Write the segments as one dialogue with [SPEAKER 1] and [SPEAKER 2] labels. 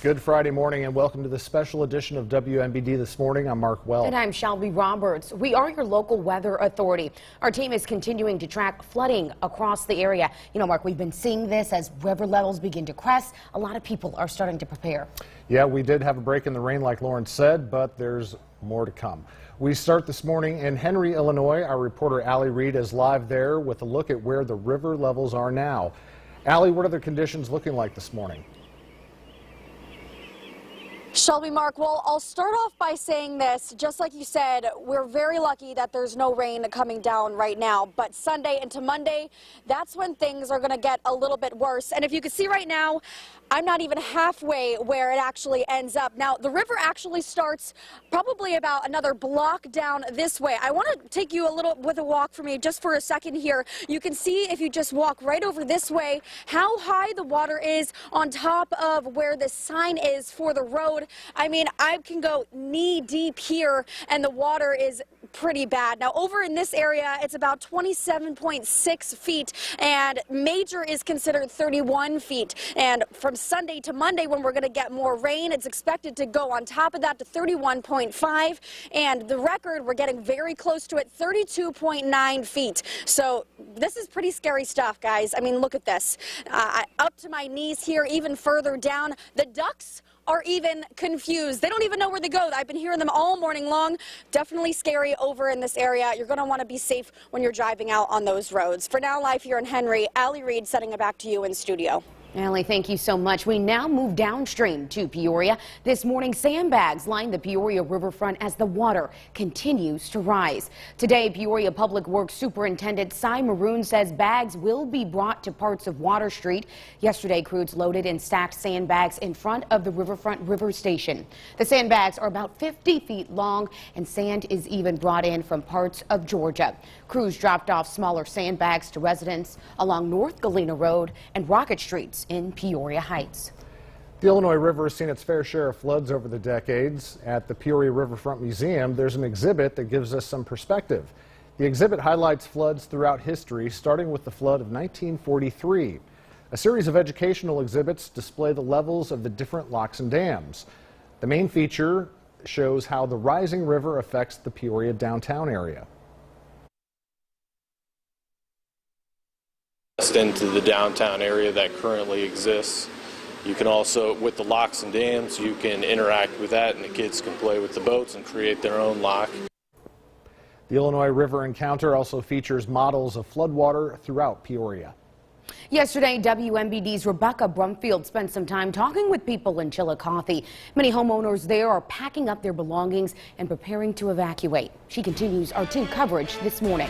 [SPEAKER 1] Good Friday morning and welcome to the special edition of WMBD This Morning. I'm Mark Wells.
[SPEAKER 2] And I'm Shelby Roberts. We are your local weather authority. Our team is continuing to track flooding across the area. You know, Mark, we've been seeing this as river levels begin to crest. A lot of people are starting to prepare. Yeah, we did have a break in the rain like Lauren said, but there's more to come. We start this morning in Henry, Illinois. Our reporter Allie Reed is live there with a look at where the river levels are now. Allie, what are the conditions looking like this morning?
[SPEAKER 3] Shelby, Mark, well, I'll start off by saying this. Just like you said, we're very lucky that there's no rain coming down right now. But Sunday into Monday, that's when things are going to get a little bit worse. And if you can see right now, I'm not even halfway where it actually ends up. Now, the river actually starts probably about another block down this way. I want to take you a little with a walk for me just for a second here. You can see if you just walk right over this way how high the water is on top of where the sign is for the road. I mean, I can go knee deep here and the water is pretty bad. Now, over in this area, it's about 27.6 feet and major is considered 31 feet. And from Sunday to Monday, when we're going to get more rain, it's expected to go on top of that to 31.5. And the record, we're getting very close to it, 32.9 feet. So this is pretty scary stuff, guys. I mean, look at this. Up to my knees here, even further down. The ducks are even confused. They don't even know where they go. I've been hearing them all morning long. Definitely scary over in this area. You're going to want to be safe when you're driving out on those roads. For now, live here in Henry, Allie Reed sending it back to you in studio.
[SPEAKER 2] Allie, thank you so much. We now move downstream to Peoria. This morning, sandbags line the Peoria riverfront as the water continues to rise. Today, Peoria Public Works Superintendent Cy Maroon says bags will be brought to parts of Water Street. Yesterday, crews loaded and stacked sandbags in front of the riverfront river station. The sandbags are about 50 feet long, and sand is even brought in from parts of Georgia. Crews dropped off smaller sandbags to residents along North Galena Road and Rocket Streets in Peoria Heights.
[SPEAKER 1] The Illinois River has seen its fair share of floods over the decades. At the Peoria Riverfront Museum, there's an exhibit that gives us some perspective. The exhibit highlights floods throughout history, starting with the flood of 1943. A series of educational exhibits display the levels of the different locks and dams. The main feature shows how the rising river affects the Peoria downtown area.
[SPEAKER 4] Into the downtown area that currently exists. You can also, with the locks and dams, you can interact with that and the kids can play with the boats and create their own lock.
[SPEAKER 1] The Illinois River Encounter also features models of floodwater throughout Peoria.
[SPEAKER 2] Yesterday, WMBD's Rebecca Brumfield spent some time talking with people in Chillicothe. Many homeowners there are packing up their belongings and preparing to evacuate. She continues our team coverage this morning.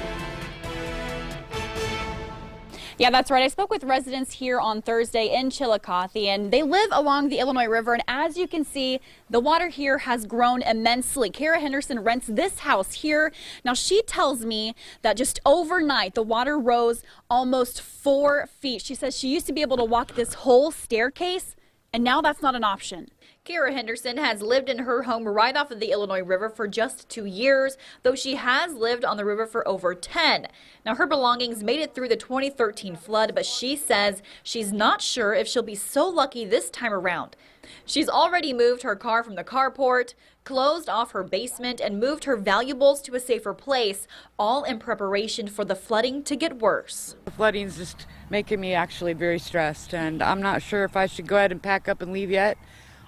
[SPEAKER 5] Yeah, that's right. I spoke with residents here on Thursday in Chillicothe, and they live along the Illinois River. And as you can see, the water here has grown immensely. Kara Henderson rents this house here. Now, she tells me that just overnight, the water rose almost 4 feet. She says she used to be able to walk this whole staircase, and now that's not an option. Kara Henderson has lived in her home right off of the Illinois River for just 2 years, though she has lived on the river for over 10. Now, her belongings made it through the 2013 flood, but she says she's not sure if she'll be so lucky this time around. She's already moved her car from the carport, closed off her basement, and moved her valuables to a safer place, all in preparation for the flooding to get worse.
[SPEAKER 6] The flooding's just making me actually very stressed, and I'm not sure if I should go ahead and pack up and leave yet,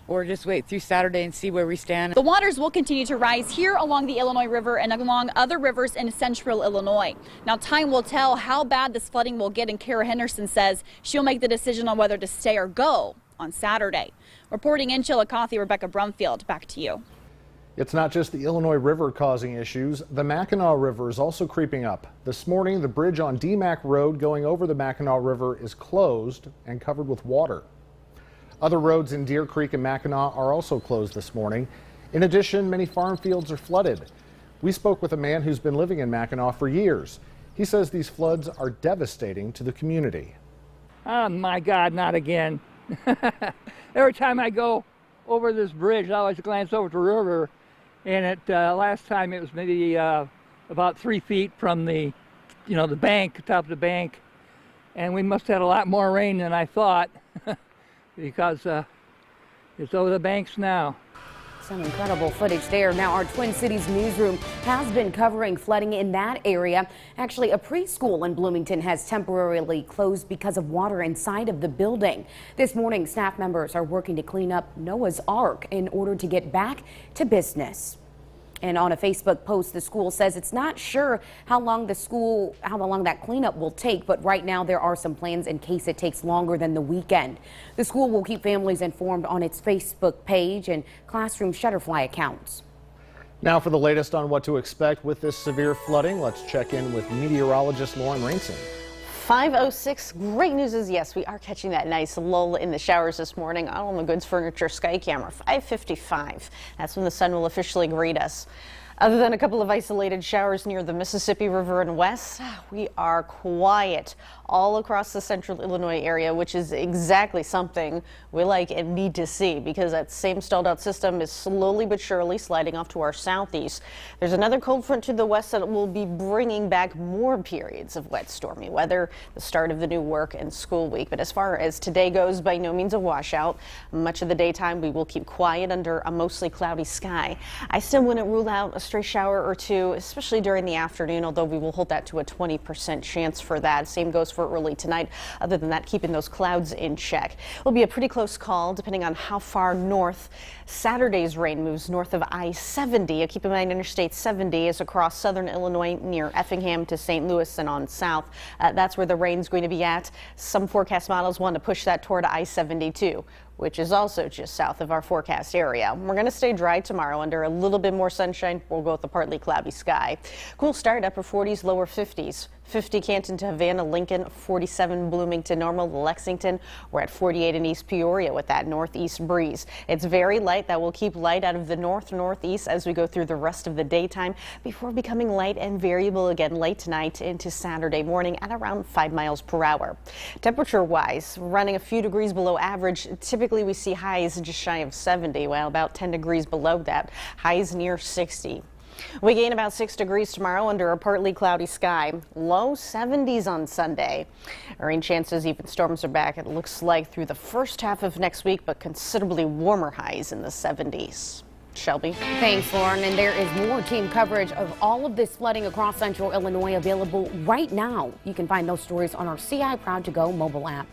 [SPEAKER 6] or just wait through Saturday and see where we stand.
[SPEAKER 5] The waters will continue to rise here along the Illinois River and along other rivers in central Illinois. Now, time will tell how bad this flooding will get, and Kara Henderson says she'll make the decision on whether to stay or go on Saturday. Reporting in Chillicothe, Rebecca Brumfield, back to you.
[SPEAKER 1] It's not just the Illinois River causing issues. The Mackinac River is also creeping up. This morning, the bridge on DMAC Road going over the Mackinac River is closed and covered with water. Other roads in Deer Creek and Mackinac are also closed this morning. In addition, many farm fields are flooded. We spoke with a man who's been living in Mackinac for years. He says these floods are devastating to the community.
[SPEAKER 7] Oh my God, not again. Every time I go over this bridge, I always glance over the river, and last time it was maybe about 3 feet from the bank, top of the bank, and we must have had a lot more rain than I thought. Because It's over the banks now.
[SPEAKER 2] Some incredible footage there. Now, our Twin Cities newsroom has been covering flooding in that area. Actually, a preschool in Bloomington has temporarily closed because of water inside of the building. This morning, staff members are working to clean up Noah's Ark in order to get back to business. And on a Facebook post, the school says it's not sure how long that cleanup will take, but right now there are some plans in case it takes longer than the weekend. The school will keep families informed on its Facebook page and classroom Shutterfly accounts.
[SPEAKER 1] Now for the latest on what to expect with this severe flooding, let's check in with meteorologist Lauren Rainson.
[SPEAKER 8] 5:06. Great news is yes, we are catching that nice lull in the showers this morning on the Goods Furniture Sky Camera. 5:55. That's when the sun will officially greet us. Other than a couple of isolated showers near the Mississippi River and west, we are quiet all across the central Illinois area, which is exactly something we like and need to see because that same stalled out system is slowly but surely sliding off to our southeast. There's another cold front to the west that will be bringing back more periods of wet, stormy weather, the start of the new work and school week. But as far as today goes, by no means a washout. Much of the daytime we will keep quiet under a mostly cloudy sky. I still wouldn't rule out a stray shower or two, especially during the afternoon, although we will hold that to a 20% chance for that. Same goes for early tonight. Other than that, keeping those clouds in check. It'll be a pretty close call depending on how far north Saturday's rain moves north of I-70. Keep in mind Interstate 70 is across southern Illinois near Effingham to St. Louis and on south. That's where the rain's going to be at. Some forecast models want to push that toward I-72, which is also just south of our forecast area. We're going to stay dry tomorrow under a little bit more sunshine. We'll go with a partly cloudy sky. Cool start, upper 40s, lower 50s. 50 Canton to Havana, Lincoln, 47 Bloomington, Normal, Lexington. We're at 48 in East Peoria with that northeast breeze. It's very light. That will keep light out of the northeast as we go through the rest of the daytime before becoming light and variable again late tonight into Saturday morning at around 5 miles per hour. Temperature wise, running a few degrees below average. Typically we see highs just shy of 70, well, about 10 degrees below that. Highs near 60. We gain about 6 degrees tomorrow under a partly cloudy sky. Low 70s on Sunday. Rain chances, even storms are back, it looks like through the first half of next week, but considerably warmer highs in the 70s. Shelby.
[SPEAKER 2] Thanks, Lauren. And there is more team coverage of all of this flooding across central Illinois available right now. You can find those stories on our CI Proud to Go mobile app.